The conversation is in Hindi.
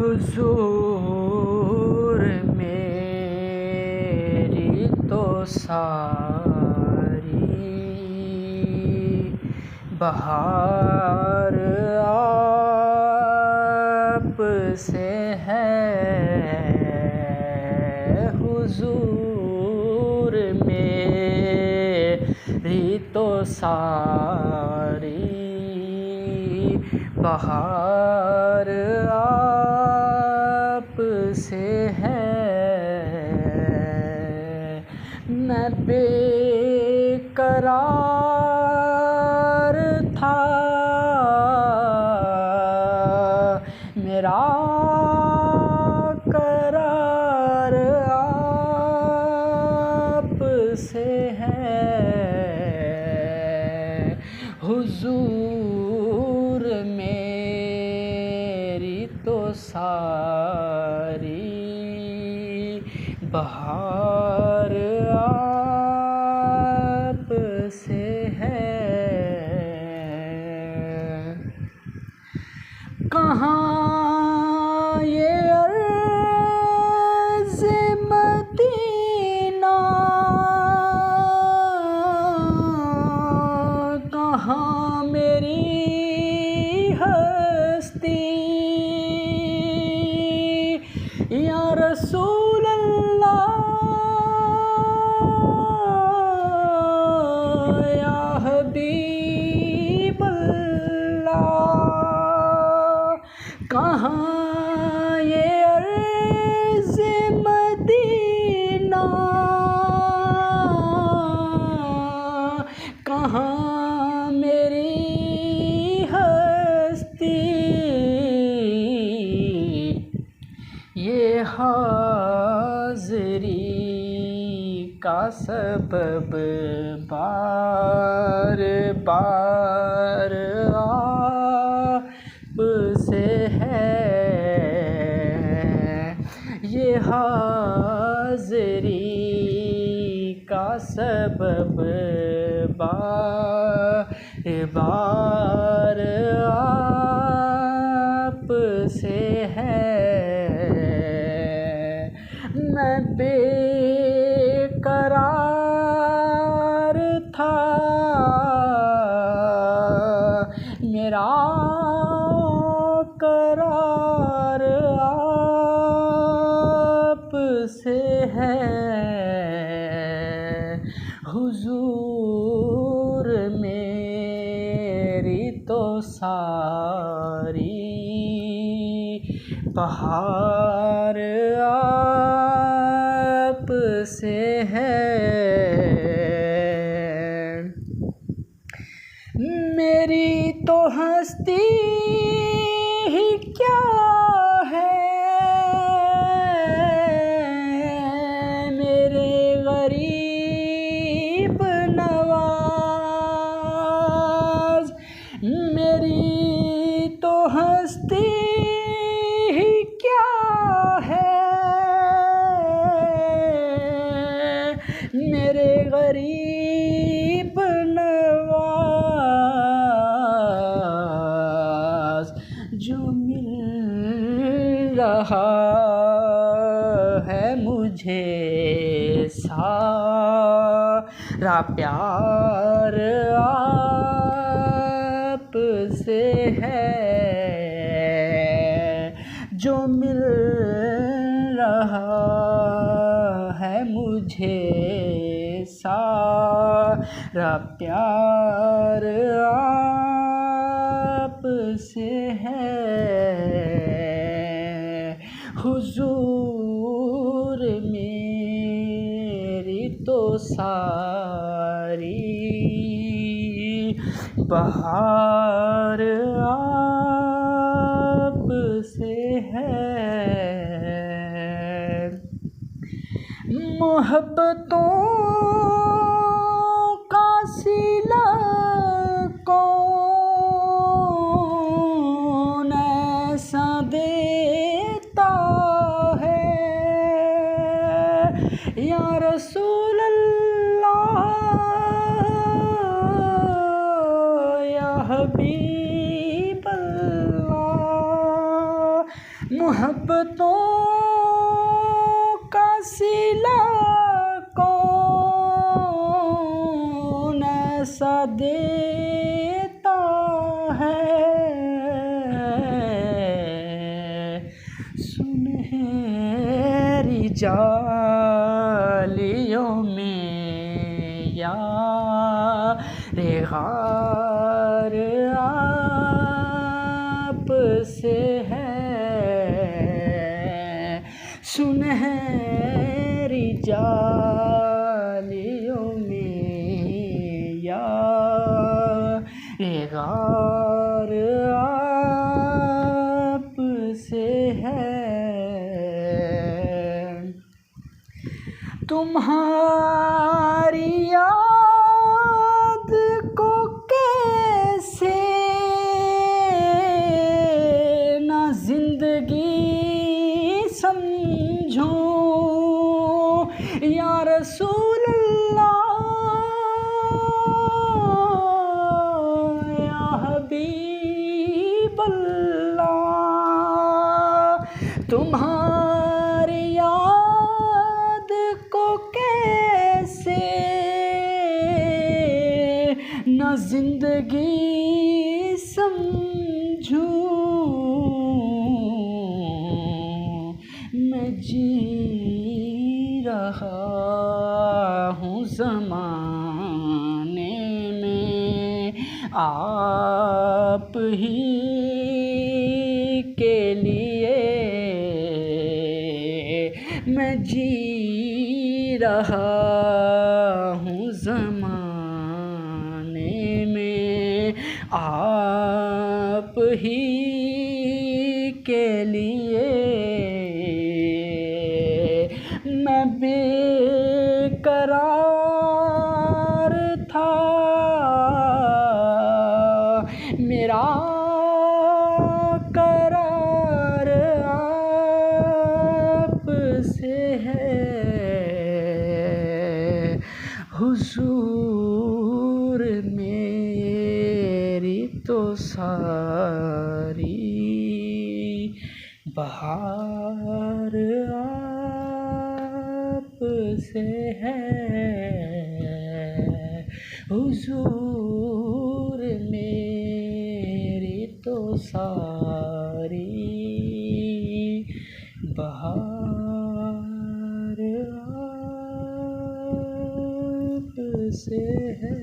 हुजूर मेरी तो सारी बहार आप से है। हुजूर मेरी तो सारी बहार आप से है। मैं बेकरार था, मेरा करार आप से है। हुजूर मेरी तो सारी बहार आप से है। कहाँ ये अर्ज़ मदीना, कहाँ मेरी हस्ती, या रसूल अल्लाह या हबीब अल्लाह। कहाँ ये अर्ज़ मदीना, कहाँ मेरी हस्ती, ये हाज़री का सबब बार बार आप से है। ये हाज़री का सबब बार बार आप से है। मैं बेकरार था, मेरा करार आप से है। हुजूर मेरी तो सारी बहार आप से है। मेरी तो हस्ती ही क्या है, मेरे गरीब नवाज। मेरी तो हस्ती ही क्या है, मेरे गरीब नवाज। जो मिल रहा है मुझे सारा प्यार आप से है। जो मिल रहा है मुझे सारा प्यार आप से है। हुजूर मेरी तो सारी बहार आप से है। मोहब्बतों का सिला कौन ऐसा देता है, या रसूल अल्लाह या हबीब अल्लाह। मोहब्बतों का सिला कौन ऐसा देता है, सुनहरी जालियों में यार गार आप से है, सुनहरी जालियों में यार गार आप से है। तुम्हारी याद को कैसे ना जिंदगी समझूं या रसूल अल्लाह या हबीब अल्लाह। तुम्हारी याद को कैसे ना जिंदगी समझूं, मैं जी रहा हूँ ज़माने में आप ही के लिए, मैं जी रहा हूँ ज़माने में आप ही के लिए। मैं बेकरार था, मेरा करार आप से है, हुजूर मेरी तो सारी बहार आप से है, हुजूर मेरी तो सारी बहार आप से है।